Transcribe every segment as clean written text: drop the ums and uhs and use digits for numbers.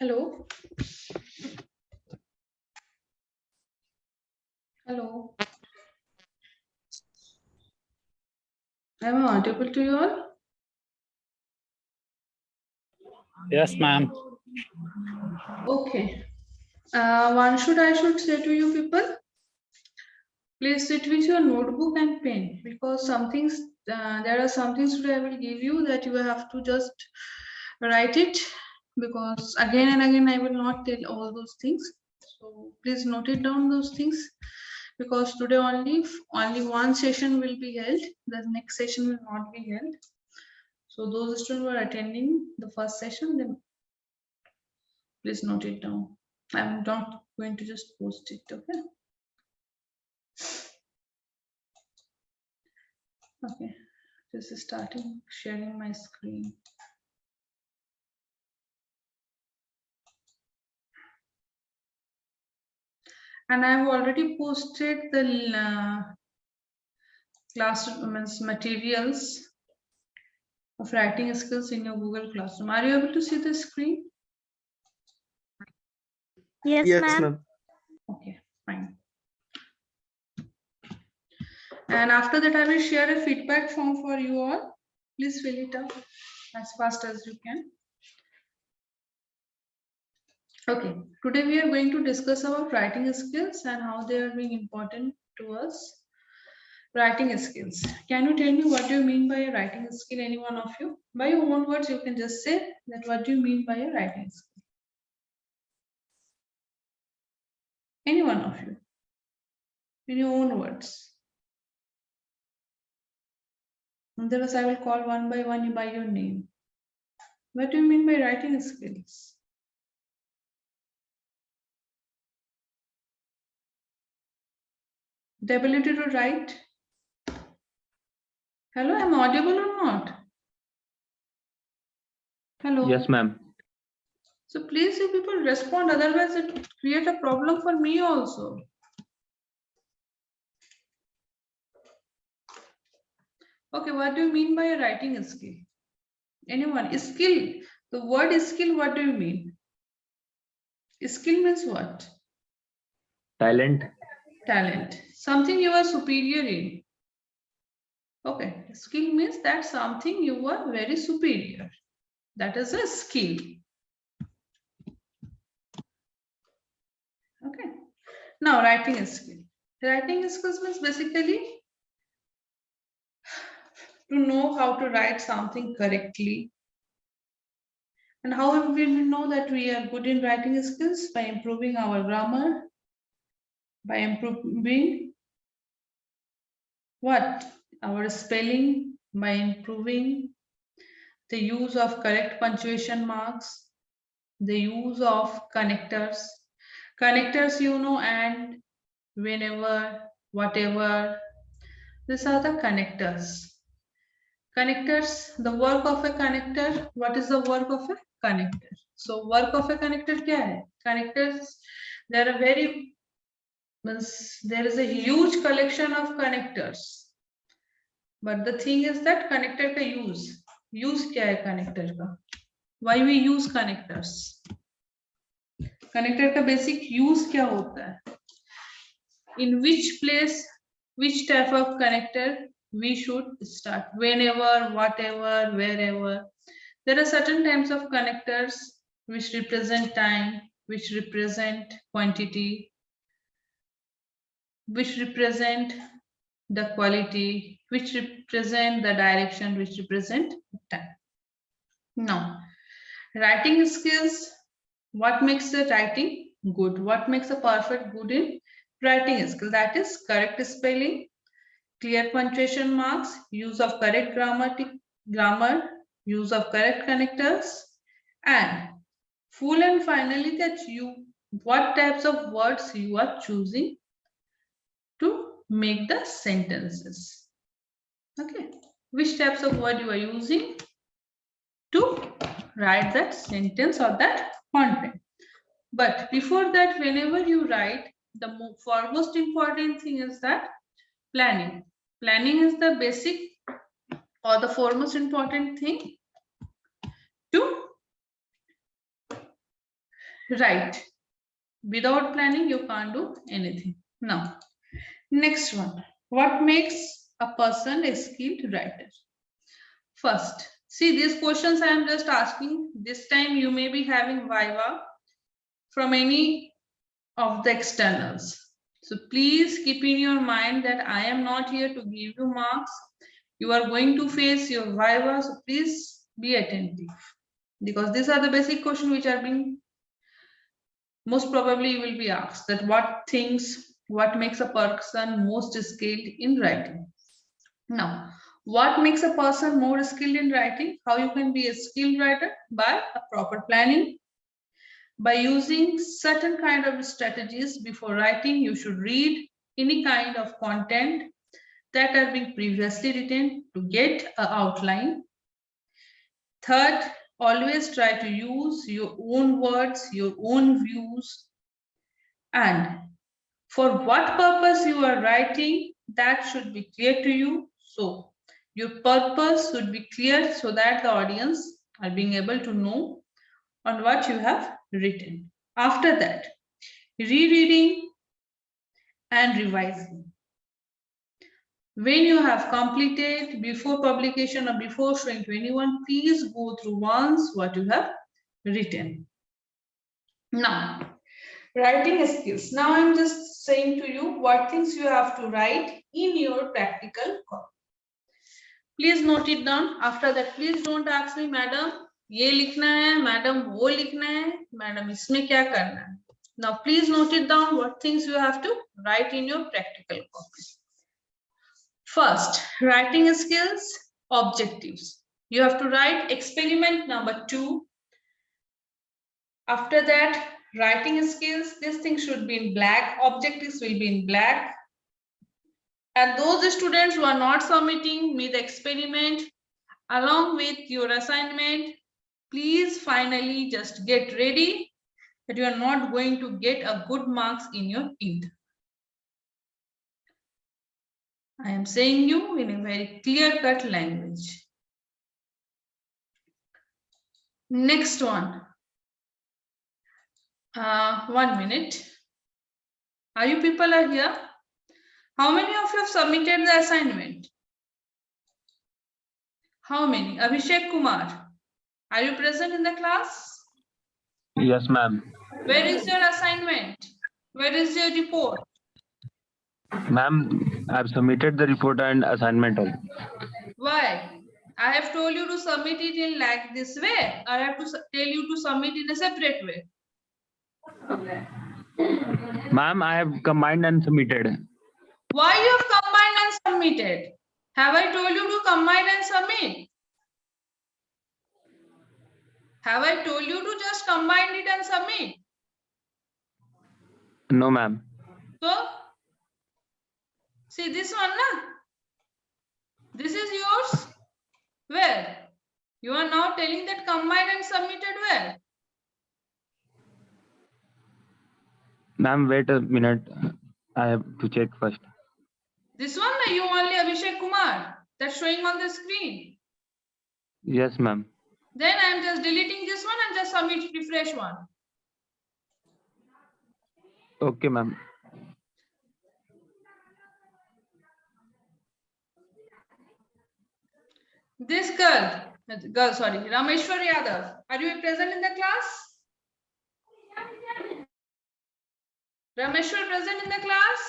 Hello. Hello. Am I audible to you all? Yes, ma'am. Okay. I should say to you people, please sit with your notebook and pen because there are some things today I will give you that you have to just write it because again and again I will not tell all those things. So please note it down those things because today only one session will be held. The next session will not be held. So those students who are attending the first session, then please note it down. I'm not going to just post it, okay? Okay, this is starting sharing my screen. And I've already posted the classroom materials of writing skills in your Google Classroom. Are you able to see the screen? Yes, ma'am. Okay, fine. And after that, I will share a feedback form for you all. Please fill it up as fast as you can. Okay, today we are going to discuss about writing skills and how they are being important to us. Writing skills. Can you tell me what do you mean by a writing skill, any one of you? By your own words, you can just say that what do you mean by a writing skill? Any one of you, in your own words. Otherwise, I will call one by one by your name. What do you mean by writing skills? The ability to write. Hello, am I audible or not? Hello. Yes, ma'am. So please, you people respond. Otherwise, it create a problem for me also. Okay, what do you mean by a writing skill? Anyone? Skill. The word skill, what do you mean? Skill means what? Talent. Talent. Something you are superior in. Okay. Skill means that something you are very superior. That is a skill. Okay. Now, writing skill. Writing skills means basically to know how to write something correctly. And how will we know that we are good in writing skills? By improving our grammar, by improving what? Our spelling, by improving the use of correct punctuation marks, the use of connectors. Connectors, you know, and whenever, whatever. These are the connectors. Connectors, the work of a connector. What is the work of a connector? So work of a connector क्या है? Connectors, there is a huge collection of connectors. But the thing is that connector का use क्या है connector का? Why we use connectors? Connector का basic use क्या होता है? In which place, which type of connector we should start? Whenever, whatever, wherever. There are certain types of connectors which represent time, which represent quantity, which represent the quality, which represent the direction, which represent time. Now, writing skills, what makes the writing good? What makes a perfect good in writing skill? That is correct spelling, clear punctuation marks, use of correct grammar, use of correct connectors, and full and finally that what types of words you are choosing to make the sentences. Okay, which types of word you are using to write that sentence or that content. But before that, whenever you write, the foremost important thing is that planning. Planning is the basic or the foremost important thing to write. Without planning, you can't do anything. Now, next one. What makes a person a skilled writer? First, see these questions I am just asking. This time you may be having Viva from any of the externals. So please keep in your mind that I am not here to give you marks. You are going to face your Viva, so please be attentive. Because these are the basic questions which are being most probably you will be asked that what makes a person most skilled in writing. Now, what makes a person more skilled in writing? How you can be a skilled writer? By a proper planning. By using certain kind of strategies before writing, you should read any kind of content that are being previously written to get an outline. Third, always try to use your own words, your own views, and for what purpose you are writing, that should be clear to you. So your purpose should be clear so that the audience are being able to know on what you have written. After that, rereading and revising. When you have completed before publication or before showing to anyone, please go through once what you have written. Now, writing skills. Now I'm just saying to you what things you have to write in your practical copy. Please note it down. After that, please don't ask me, madam, ये लिखना है, madam, वो लिखना है, madam, इसमें क्या करना है. Now, please note it down what things you have to write in your practical copy. First, writing skills, objectives. You have to write experiment number 2. After that, writing skills, this thing should be in black, objectives will be in black. And those students who are not submitting me the experiment along with your assignment, please finally just get ready that you are not going to get a good marks in your int. I am saying you in a very clear-cut language. Next one. 1 minute. Are you people are here? How many of you have submitted the assignment? How many? Abhishek Kumar. Are you present in the class? Yes, ma'am. Where is your assignment? Where is your report? Ma'am, I've submitted the report and assignment all. Why? I have told you to submit it in like this way. I have to tell you to submit in a separate way. Ma'am, I have combined and submitted. Why you have combined and submitted? Have I told you to combine and submit? Have I told you to just combine it and submit? No, ma'am. So, see this one, na? This is yours. Where? You are now telling that combined and submitted where? Ma'am, wait a minute. I have to check first. This one, na? You only Abhishek Kumar. That's showing on the screen. Yes, ma'am. Then I am just deleting this one and just submit refresh one. Okay, ma'am. This girl, sorry, Rameshwar Yadav. Are you present in the class? Rameshwar present in the class?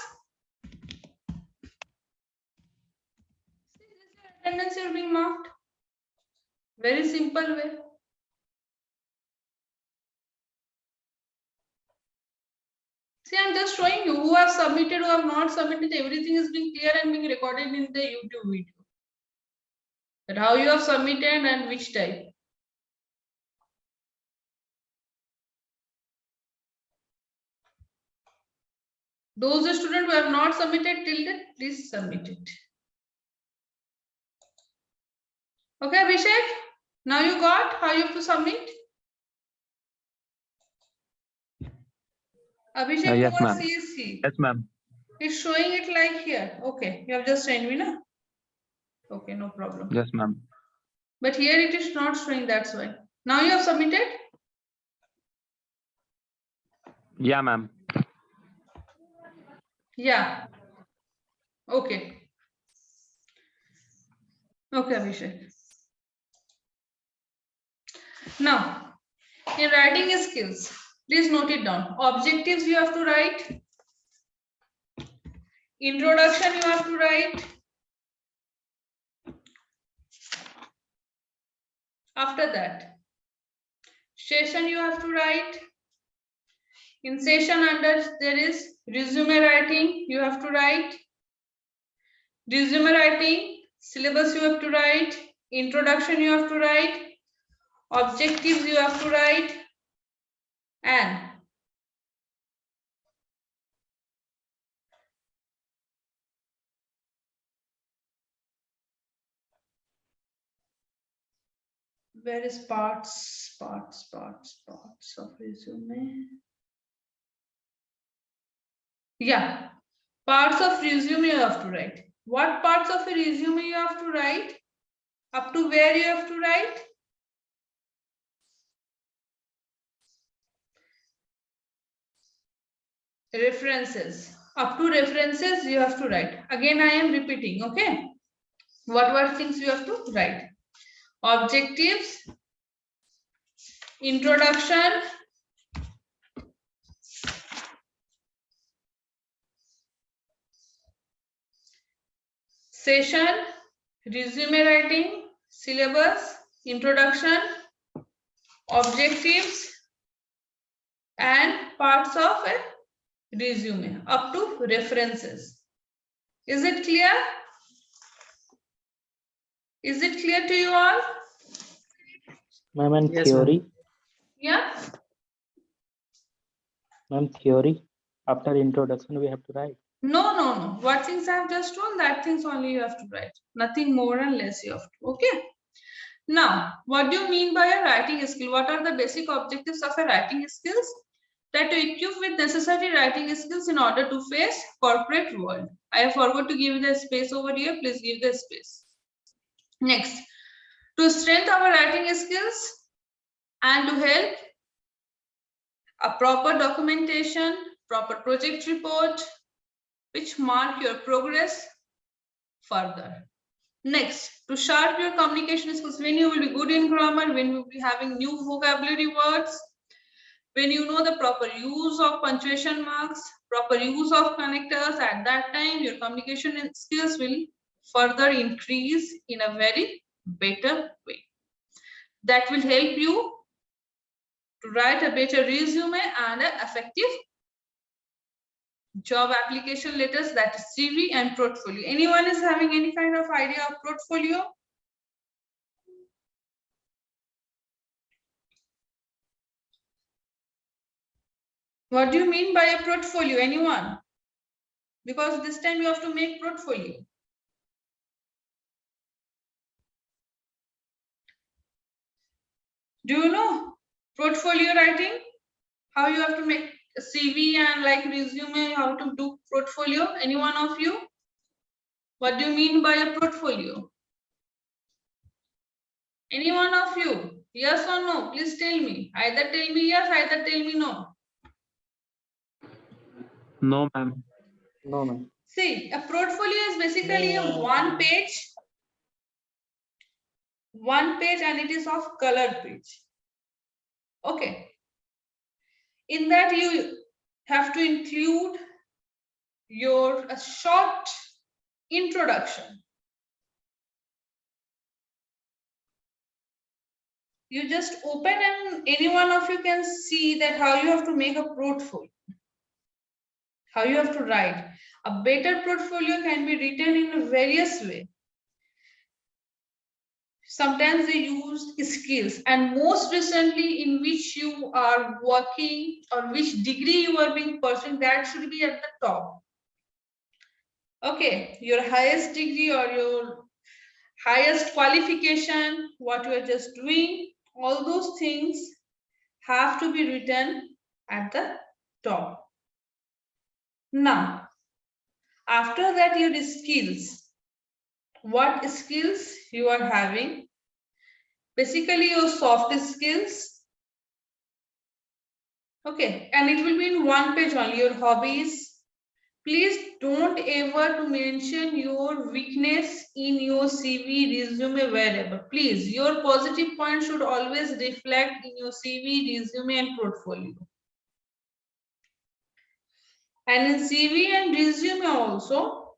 See, this is your attendance is being marked. Very simple way. See, I'm just showing you who have submitted, who have not submitted. Everything is being clear and being recorded in the YouTube video. That how you have submitted and which type. Those students who have not submitted till then, please submit it. Okay, Abhishek. Now you got how you have to submit. Abhishek, Yes, ma'am. CSC. Yes, ma'am. It's showing it like here. Okay, you have just sent me, na? Okay, no problem. Yes, ma'am. But here it is not showing, that's why. Now you have submitted? Yeah, ma'am. Yeah. Okay. Okay, Abhishek. Now, in writing skills, please note it down. Objectives you have to write. Introduction you have to write. After that, session you have to write. In session under there is resume writing you have to write. Resume writing, syllabus you have to write. Introduction you have to write. Objectives you have to write. And where is parts of resume? Yeah, parts of resume you have to write. What parts of a resume you have to write? Up to where you have to write? References. Up to references you have to write. Again, I am repeating, okay? What things you have to write? Objectives, introduction, session, resume writing, syllabus, introduction, objectives, and parts of a resume up to references. Is it clear? Is it clear to you all? Ma'am, and Yes, theory. Yeah. Ma'am, theory. After introduction, we have to write. No. What things I have just told, that things only you have to write. Nothing more and less you have to. Okay. Now, what do you mean by a writing skill? What are the basic objectives of a writing skills? That to equip with necessary writing skills in order to face corporate world. I forgot to give the space over here. Please give the space. Next, to strengthen our writing skills and to help a proper documentation, proper project report, which mark your progress further. Next, to sharpen your communication skills, when you will be good in grammar, when you will be having new vocabulary words, when you know the proper use of punctuation marks, proper use of connectors, at that time your communication skills will further increase in a very better way. That will help you to write a better resume and an effective job application letters, that is CV and portfolio. Anyone is having any kind of idea of portfolio? What do you mean by a portfolio? Anyone? Because this time you have to make portfolio. Do you know portfolio writing? How you have to make a CV and like resume, how to do portfolio? Any one of you? What do you mean by a portfolio? Any one of you? Yes or no? Please tell me. Either tell me yes, either tell me no. No, ma'am. No, ma'am. See, a portfolio is basically a one page and it is of color page. Okay. In that you have to include your a short introduction. You just open and any one of you can see that how you have to make a portfolio, how you have to write. A better portfolio can be written in various ways. Sometimes they use skills, and most recently in which you are working or which degree you are being pursuing, that should be at the top. Okay, your highest degree or your highest qualification, what you are just doing, all those things have to be written at the top. Now, after that, your skills. What skills you are having? Basically, your soft skills, Okay, and it will be in one page only. Your hobbies. Please don't ever to mention your weakness in your CV, resume, wherever. Please, your positive point should always reflect in your CV, resume, and portfolio. And in CV and resume also,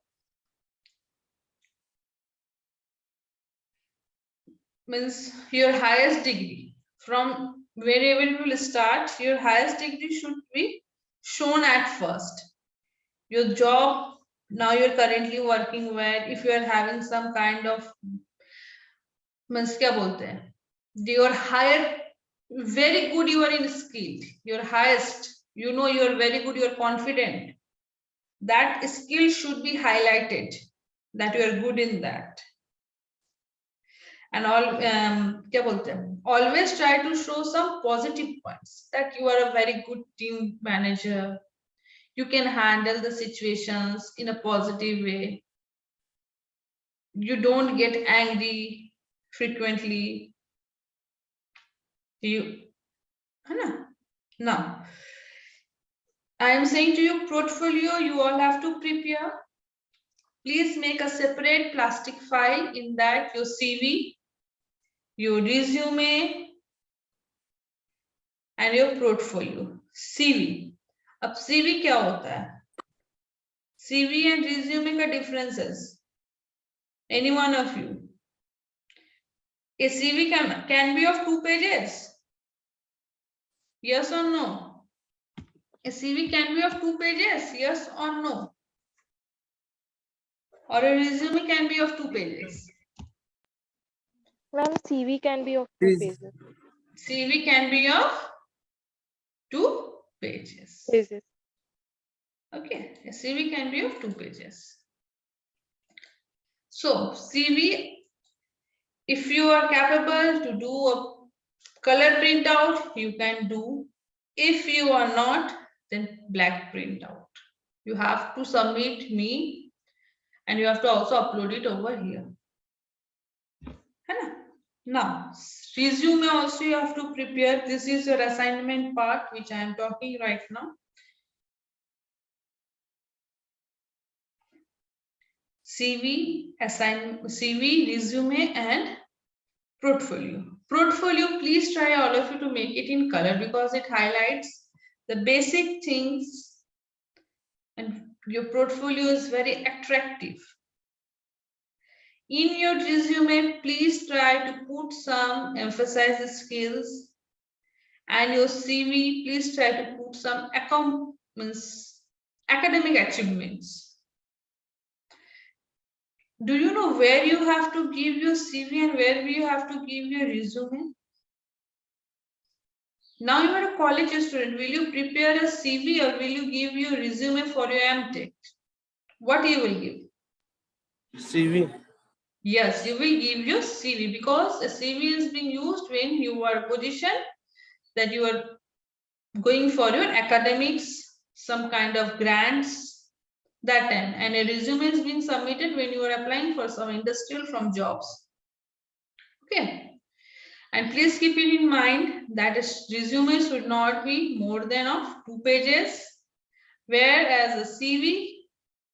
means your highest degree. From wherever you will start, your highest degree should be shown at first. Your job, now you're currently working where, if you are having some kind of, means क्या बोलते हैं, your higher, very good, you are in skill, your highest, you know, you are very good, you are confident, that skill should be highlighted, that you are good in that. And all क्या बोलते हैं, always try to show some positive points, that you are a very good team manager, you can handle the situations in a positive way, you don't get angry frequently, you, है ना? Now, I am saying to you, portfolio, you all have to prepare. Please make a separate plastic file, in that your CV, your resume, and your portfolio. CV. अब CV क्या होता है? CV and resume का differences. Any one of you? A CV can be of 2 pages. Yes or no? A CV can be of 2 pages. Yes or no? Or a resume can be of 2 pages. Ma'am, CV can be of 2 pages. CV can be of 2 pages. Pages. Okay, a CV can be of 2 pages. So CV, if you are capable to do a color printout, you can do. If you are not, then black printout. You have to submit me, and you have to also upload it over here. Now, resume also you have to prepare. This is your assignment part, which I am talking right now. CV, resume, and portfolio. Portfolio, please try all of you to make it in color, because it highlights the basic things, and your portfolio is very attractive. In your resume, please try to put some emphasize skills, and your CV, please try to put some academic achievements. Do you know where you have to give your CV and where you have to give your resume? Now you are a college student. Will you prepare a CV or will you give your resume for your MTech? What you will give? CV. Yes, you will give your CV, because a CV is being used when you are in a position that you are going for your academics, some kind of grants, that time. And a resume is being submitted when you are applying for some industrial from jobs. Okay. And please keep it in mind that a resume should not be more than of 2 pages, whereas a CV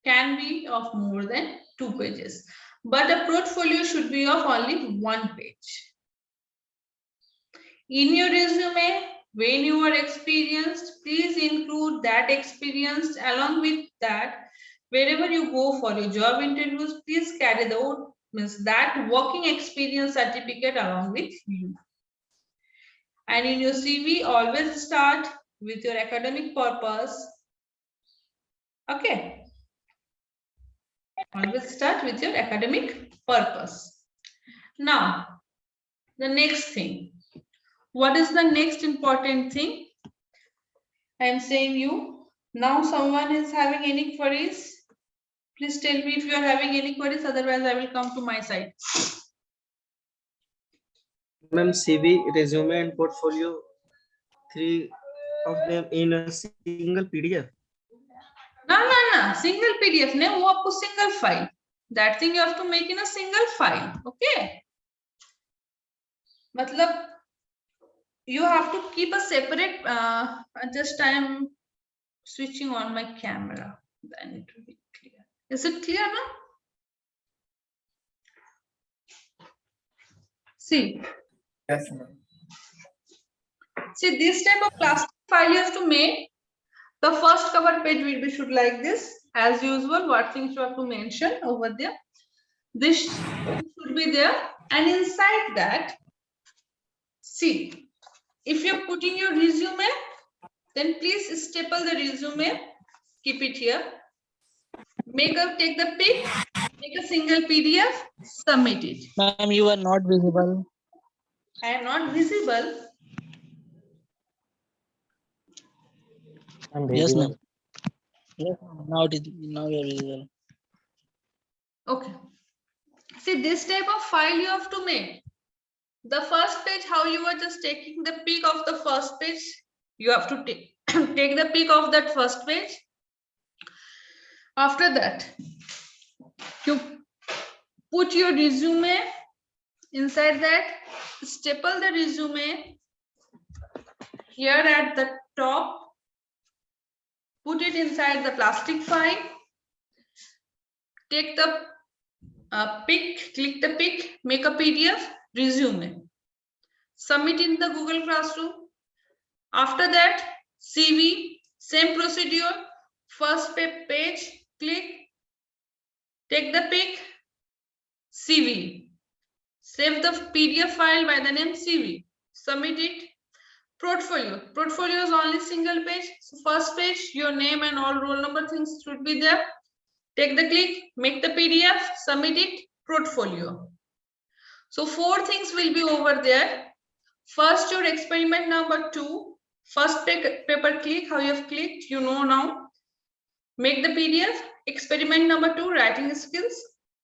can be of more than 2 pages. But a portfolio should be of only 1 page. In your resume, when you are experienced, please include that experience. Along with that, wherever you go for your job interviews, please carry that working experience certificate along with you. And in your CV, always start with your academic purpose. Okay. Always start with your academic purpose. Now, the next thing. What is the next important thing? I am saying you. Now someone is having any queries? Please tell me if you are having any queries, otherwise I will come to my side. Ma'am, CV, resume and portfolio, 3 of them in a single PDF. No. Single PDF. No, वो आपको single file. That thing you have to make in a single file. Okay. मतलब you have to keep a separate, just I am switching on my camera, then it will be clear. Is it clear now? See, Yes, ma'am. see this type of plastic file you have to make. The first cover page will be should like this. As usual, what things you have to mention over there. This should be there, and inside that, see, if you're putting your resume, then please staple the resume, keep it here. Take the pic, make a single PDF, submit it. Ma'am, you are not visible. I am not visible. I'm Yes, visible. ma'am. Yes, ma'am. Now you are visible. Okay. See, this type of file you have to make. The first page, how you are just taking the peek of the first page, you have to take take the peek of that first page. After that, you put your resume inside that, staple the resume here at the top, put it inside the plastic file, take the pic, click the pic, make a PDF, resume, submit in the Google Classroom. After that, CV, same procedure, first page, click, take the pic, CV, save the PDF file by the name CV, submit it. Portfolio is only single page. So first page, your name and all roll number things should be there. Take the click, make the PDF, submit it, portfolio. So 4 things will be over there. First, your experiment number 2, first paper click, how you have clicked, you know now. Make the PDF, experiment number 2, writing skills.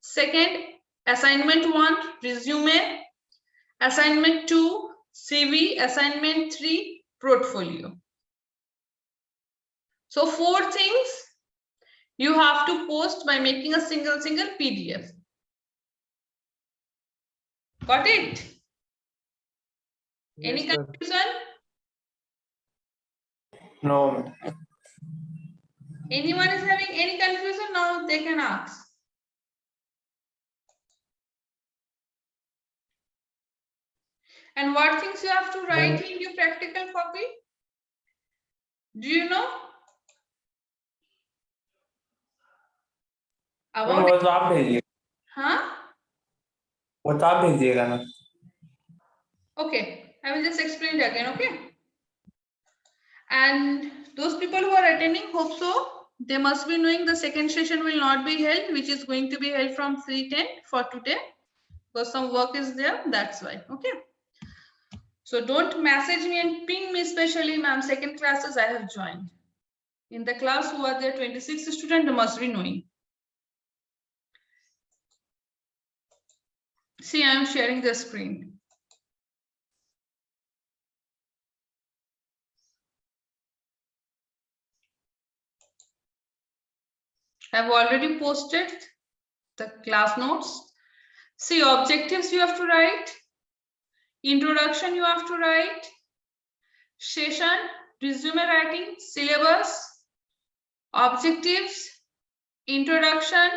Second, assignment 1, resume. Assignment 2, CV. Assignment 3, portfolio. So 4 things you have to post by making a single PDF. Got it? Any Yes, ma'am. confusion? No, ma'am. Anyone is having any confusion? Now they can ask. And what things you have to write in your practical copy? Do you know? Ma'am About वो तो आप भेजिए huh? वो तो आप भेजिएगा ना Okay, I will just explain it again, okay? And those people who are attending, hope so, they must be knowing the second session will not be held, which is going to be held from 3:10 for today, because some work is there, that's why, okay? So don't message me and ping me, especially ma'am, second classes I have joined. In the class who are there, 26 students, they must be knowing. See, I am sharing the screen. I've already posted the class notes. See, objectives you have to write. Introduction you have to write. Session, resume writing, syllabus, objectives, introduction,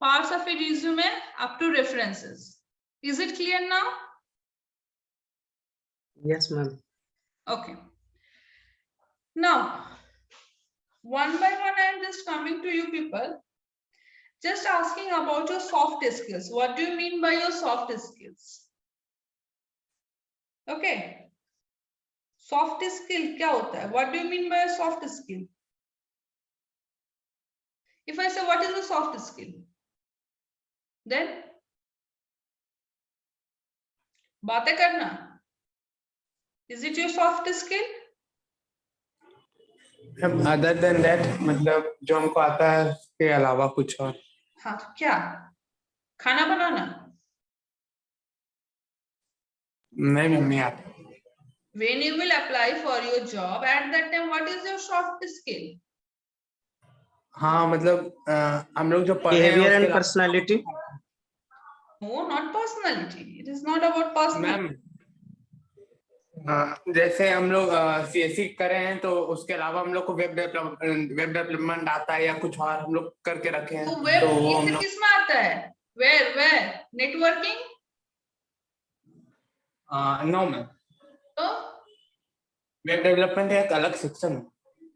parts of a resume up to references. Is it clear now? Yes, ma'am. Okay. Now, one by one, I am just coming to you people. Just asking about your soft skills. What do you mean by your soft skills? Okay. Soft skill क्या होता है? What do you mean by a soft skill? If I say what is a soft skill, then बातें करना. Is it your soft skill? Other than that मतलब जो हमको आता है के अलावा कुछ और हाँ तो क्या? खाना बनाना. नहीं आता When you will apply for your job, at that time, what is your soft skill? हाँ मतलब हम लोग जो पढ़े हैं Behavior उसके and अलावा- personality. No, not personality. It is not about personality. Ma'am जैसे हम लोग CSC कर रहे हैं तो उसके अलावा हम लोग को वेब डेवलपमेंट आता है या कुछ और हम लोग करके रखे हैं तो वेब तो वो हम लोग किस में आता है? Where networking? नो मैम, तो वेब डेवलपमेंट एक अलग सेक्शन है।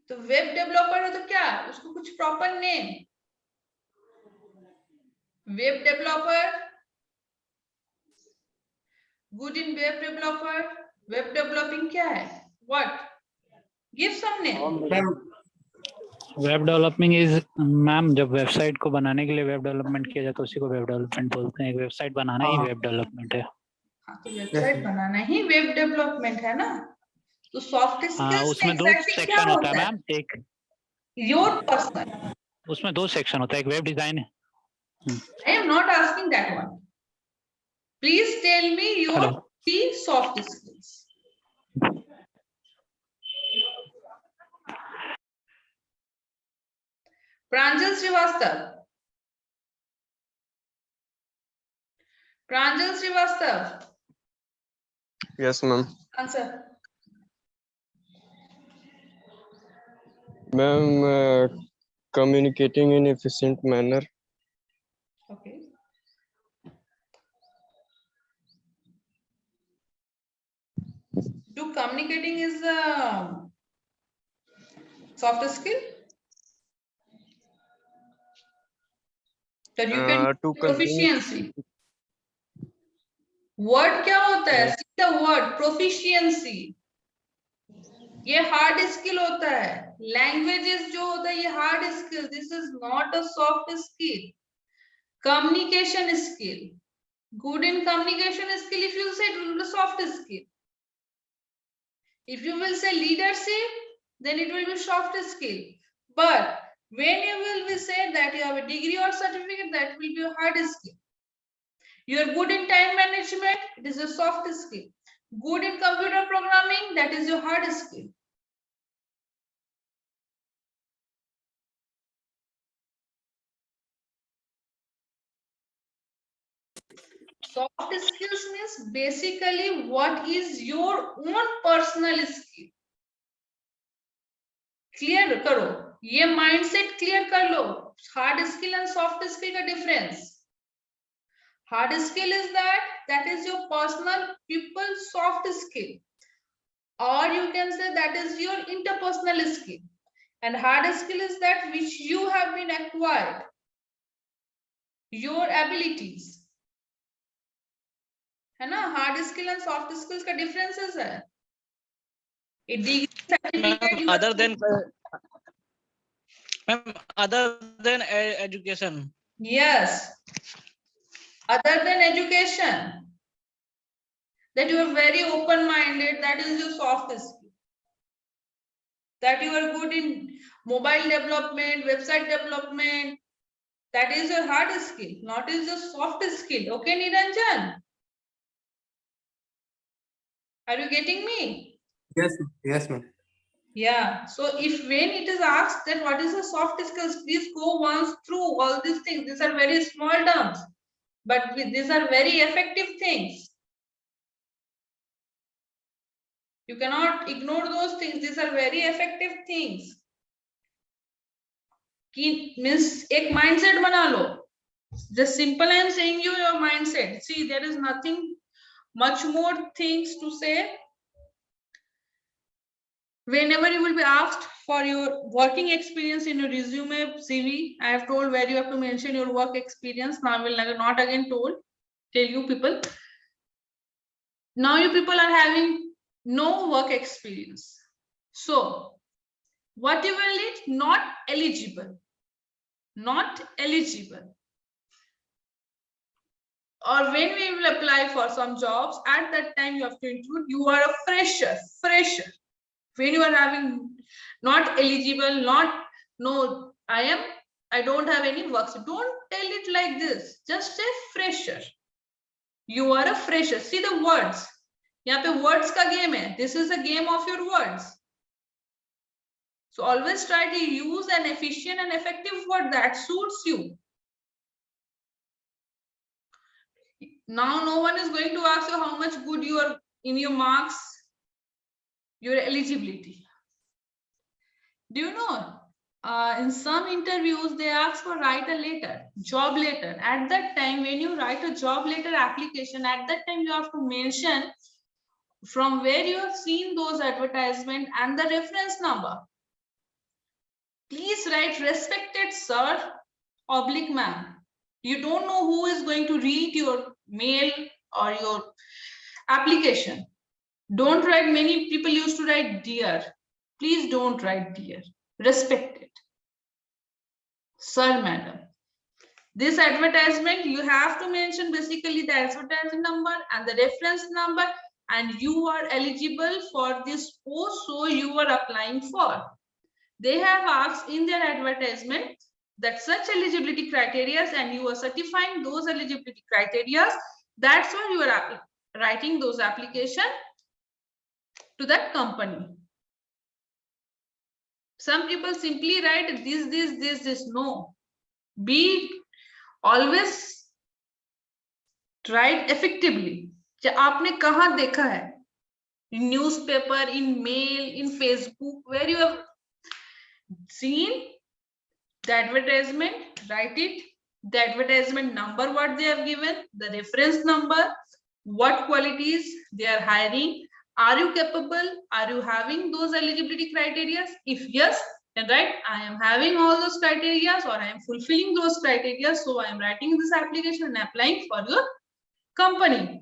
तो वेब डेवलपर है तो क्या उसको कुछ proper name? Web developer, good in web developer, web developing क्या है? What? Give some name. Ma'am web developing is ma'am, जब वेबसाइट को बनाने के लिए वेब डेवलपमेंट किया जाता है उसी को वेब डेवलपमेंट बोलते हैं। एक वेबसाइट बनाना ही वेब डेवलपमेंट है। हाँ, तो वेबसाइट बनाना ही वेब डेवलपमेंट है ना। तो सॉफ्ट हाँ, स्किल्स में उसमें दो एग्जैक्टली क्या सेक्शन होता है होता है? मैम। एक योर पर्सन। उसमें दो सेक्शन होता है, एक web design. I am not asking that one. Please tell me your hello, three soft skills. Pranjal Srivastava. Pranjal Srivastava. Yes, ma'am. Answer. Ma'am, communicating in efficient manner. Okay. Do communicating is a soft skill? That you can To continue. proficiency. Word क्या होता है? See the word proficiency. ये hard skill होता है। Languages जो होता है ये hard skill. This is not a soft skill. Communication skill, good in communication skill, if you say it will be soft skill. If you will say leadership, then it will be soft skill. But when you will be say that you have a degree or certificate, that will be a hard skill. You are good in time management, it is a soft skill. Good in computer programming, that is your hard skill. Soft skills means basically what is your own personal skill. Clear करो, ये mindset clear कर लो। Hard skill and soft skill का difference. Hard skill is that is your personal people soft skill, or you can say that is your interpersonal skill, and hard skill is that which you have been acquired, your abilities, है ना। Hard skill and soft skills का differences है। Ma'am, other than education. Yes, other than education, that you are very open minded, that is your soft skill. That you are good in mobile development, website development, that is your hard skill, not is your soft skill. Okay, Niranjan, are you getting me? yes ma'am. Yeah, so if when it is asked that what is the soft skills, please go once through all these things. These are very small terms, but these are very effective things. You cannot ignore those things. These are very effective things. Means एक mindset बना लो. Just simple I am saying you your mindset. See, there is nothing much more things to say. Whenever you will be asked for your working experience in your resume, CV, I have told where you have to mention your work experience. Now I will not again tell you people. Now you people are having no work experience. So what you will need? Not eligible. Not eligible. Or when we will apply for some jobs, at that time you have to include you are a fresher. When you are having not eligible, not no, I don't have any work. So don't tell it like this. Just say fresher. You are a fresher. See the words. यहाँ पे words का game है. This is a game of your words. So always try to use an efficient and effective word that suits you. Now no one is going to ask you how much good you are in your marks. your eligibility. Do you know? In some interviews, they ask for write a letter, job letter. At that time, when you write a job letter application, at that time you have to mention from where you have seen those advertisement and the reference number. Please write respected sir, oblique ma'am. You don't know who is going to read your mail or your application. Don't write, many people used to write dear. Please don't write dear. Respect it. Sir, madam. This advertisement, you have to mention basically the advertising number and the reference number, and you are eligible for this post, so you are applying for. They have asked in their advertisement that such eligibility criteria, and you are certifying those eligibility criteria. That's why you are writing those application to that company. Some people simply write this. No. Be always write effectively. कि आपने कहाँ देखा है? In newspaper, in mail, in Facebook, where you have seen the advertisement, write it. The advertisement number, what they have given, the reference number, what qualities they are hiring. Are you capable? Are you having those eligibility criteria? If yes, then write, I am having all those criteria, or I am fulfilling those criteria, so I am writing this application and applying for your company.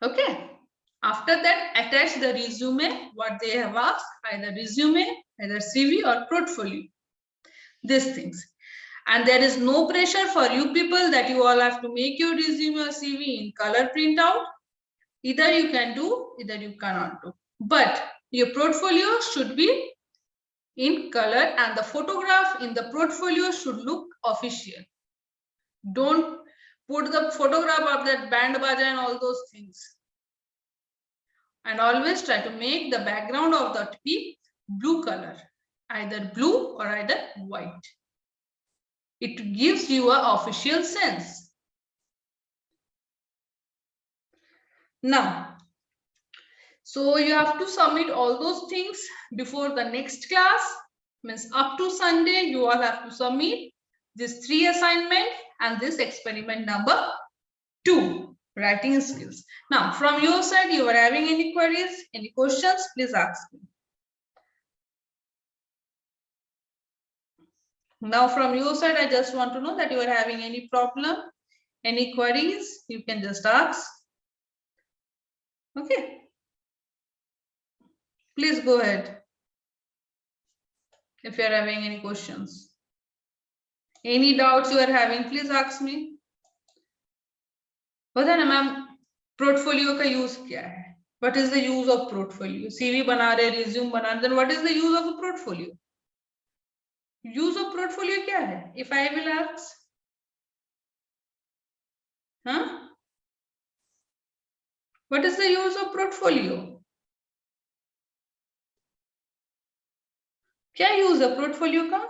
Okay. After that, attach the resume, what they have asked, either resume, either CV or portfolio. These things. And there is no pressure for you people that you all have to make your resume or CV in color printout. Either you can do, either you cannot do. But your portfolio should be in color, and the photograph in the portfolio should look official. Don't put the photograph of that band baja and all those things. And always try to make the background of that be blue color, either blue or either white. It gives you an official sense. Now, so you have to submit all those things before the next class. Means up to Sunday, you all have to submit this 3 assignment and this experiment number 2, writing skills. Now, from your side, you are having any queries, any questions, please ask me. Now, from your side, I just want to know that you are having any problem, any queries, you can just ask. Okay. Please go ahead. If you are having any questions. Any doubts you are having, please ask me. पता है ना ma'am, portfolio का use क्या है? What is the use of portfolio? CV बना रहे, resume बना रहे, then what is the use of a portfolio? Use of portfolio क्या है? If I will ask, huh? What is the use of portfolio? क्या use है portfolio का?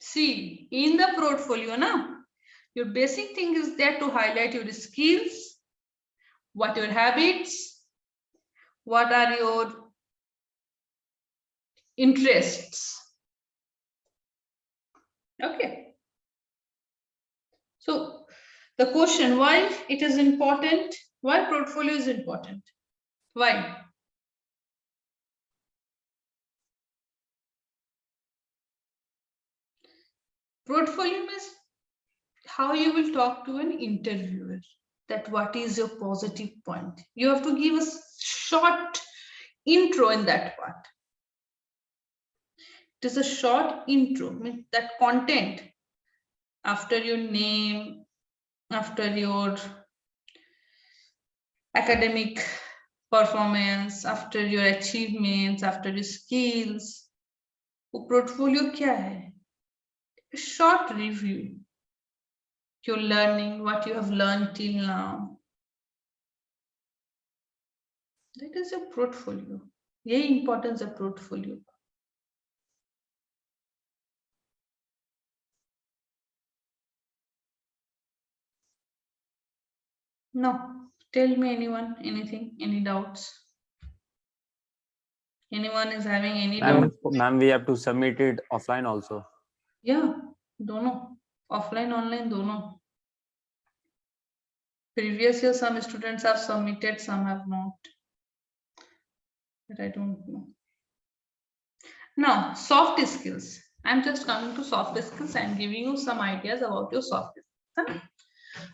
See, in the portfolio, na, your basic thing is there to highlight your skills, what your habits, what are your interests. Okay. So the question, why it is important? Why portfolio is important? Why? Portfolio means how you will talk to an interviewer, that what is your positive point. You have to give a short intro in that part. It is a short intro, means that content after your name, after your academic performance, after your achievements, after your skills. वो portfolio क्या है? A short review. Your learning, what you have learned till now. That is your portfolio. यही importance of portfolio. No. Tell me anyone, anything, any doubts? Anyone is having any doubt? Ma'am, we have to submit it offline also. Yeah, dono. Offline, online, dono. Previous year, some students have submitted, some have not. But I don't know. Now, soft skills. I'm just coming to soft skills and giving you some ideas about your soft skills.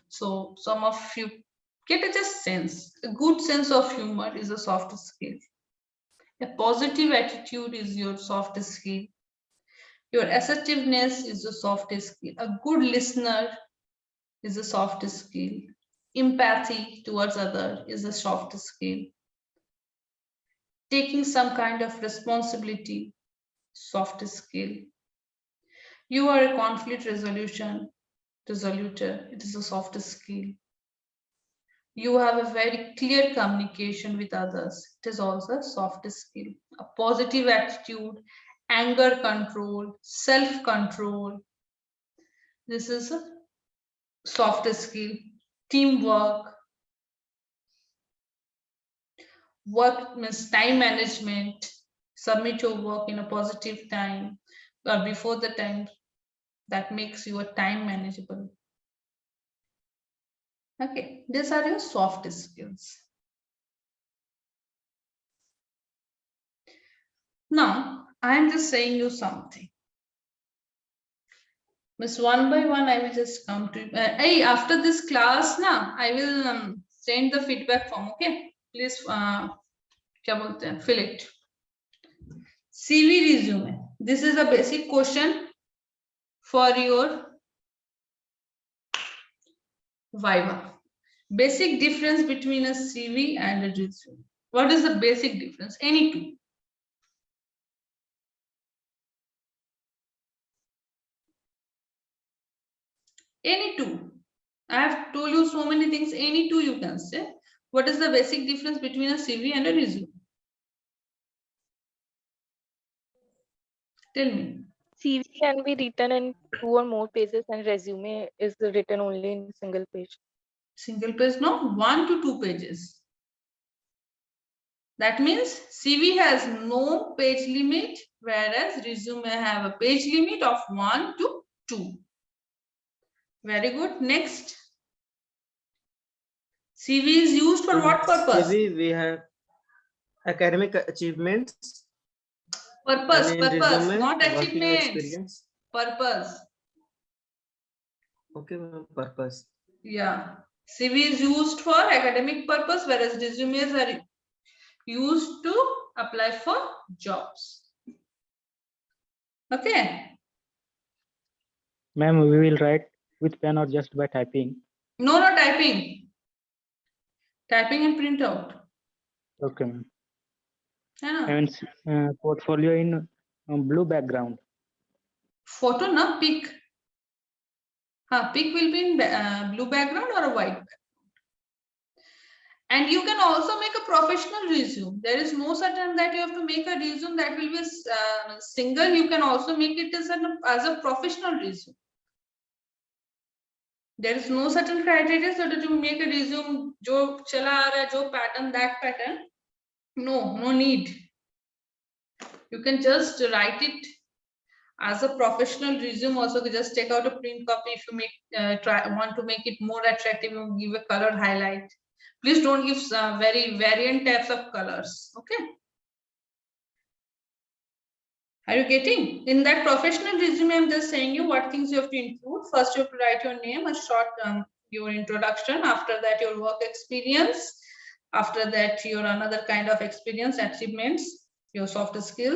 So some of you get a just sense. A good sense of humor is a soft skill. A positive attitude is your soft skill. Your assertiveness is a soft skill. A good listener is a soft skill. Empathy towards others is a soft skill. Taking some kind of responsibility, soft skill. You are a conflict resoluter, it is a soft skill. You have a very clear communication with others, it is also a soft skill. A positive attitude, anger control, self-control, this is a soft skill. Teamwork, work means time management, submit your work in a positive time or before the time, that makes your time manageable. Okay, these are your soft skills. Now, I am just saying you something. Miss, one by one, I will just come to hey, after this class, now I will send the feedback form. Okay, please, fill it. CV resume. This is a basic question for your Viva. Basic difference between a CV and a resume. What is the basic difference? Any two. Any two. I have told you so many things. Any two you can say. What is the basic difference between a CV and a resume? Tell me. CV can be written in 2 or more pages and resume is written only in single page. Single page, no, 1 to 2 pages. That means CV has no page limit, whereas resume have a page limit of 1 to 2. Very good. Next. CV is used for what purpose? CV we have academic achievements. Purpose, resume, not working achievements. experience. Purpose. Okay, purpose. Yeah. CV is used for academic purpose, whereas resumes are used to apply for jobs. Okay. Ma'am, we will write with pen or just by typing. No, not typing. Typing and print out. Okay, ma'am. Yeah. And portfolio in blue background. Photo na pic. Pic will be in blue background or a white background. And you can also make a professional resume. There is no certain that you have to make a resume that will be single. You can also make it as a professional resume. There is no certain criteria so that you make a resume, jo chala aa raha hai, jo pattern, that pattern. No, no need. You can just write it as a professional resume. Also, just take out a print copy if you make want to make it more attractive. You give a color highlight. Please don't give very variant types of colors. Okay. Are you getting? In that professional resume, I'm just saying you what things you have to include. First, you have to write your name, a short your introduction. After that, your work experience. After that, your another kind of experience, achievements, your soft skills.